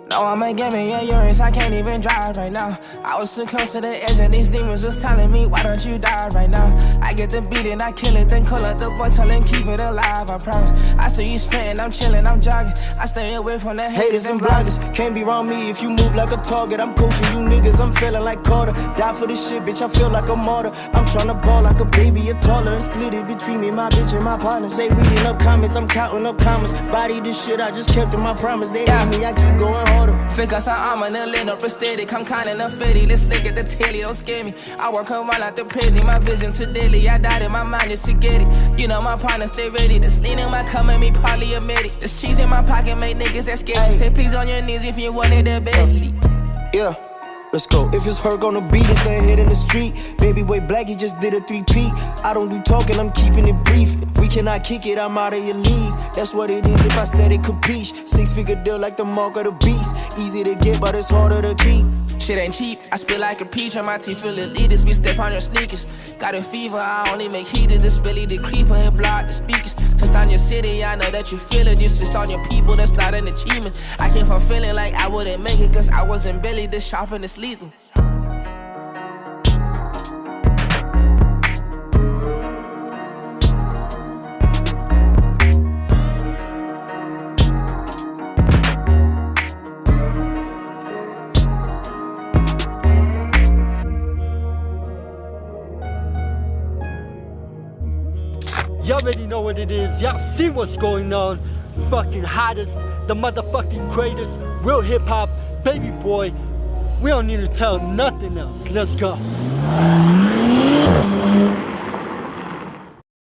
No, I'ma give me a Urus, I can't even drive right now. I was too close to the edge and these demons was telling me, why don't you die right now? I get the beat and I kill it, then call up the boy, tell him keep it alive, I promise. I see you sprintin, I'm chillin, I'm jogging. I stay away from the haters and bloggers. Can't be around me if you move like a target. I'm coaching you niggas, I'm feeling like Carter. Die for this shit, bitch, I feel like a martyr. I'm tryna ball like a baby, a toddler, and split it between me, my bitch, and my partners. They reading up comments, I'm counting up commas. Body this shit, I just kept in my promise. They hate me, I keep going harder. Figure some armor, no lit, no prosthetic. I'm counting up 50, let's look at the telly, don't scare me. I work around like the prison, my vision too daily. I died in my mind just to get it. You know my partners stay ready. This lean in my come at me, polyamidic. This cheese in my pocket make niggas that sketchy. Say please on your knees if you want it the bestly. Yeah. Let's go. If it's Herc on the beat, it's a hit in the street. Baby boy Blxckie just did a 3-peat. I don't do talking, I'm keeping it brief. We cannot kick it, I'm out of your league. That's what it is if I said it capiche. 6-figure deal like the mark of the beast. Easy to get, but it's harder to keep. Shit ain't cheap, I spit like a peach on my teeth, feel elitist. We step on your sneakers. Got a fever, I only make heaters. It's really the creeper and block the speakers. Touched on your city, I know that you feel it. Just switched on your people, that's not an achievement. I came from feeling like I wouldn't make it, cause I wasn't Billy, this shopping is lethal. Y'all already know what it is, y'all see what's going on. Fucking hottest, the motherfucking greatest, real hip hop, baby boy. We don't need to tell nothing else, let's go.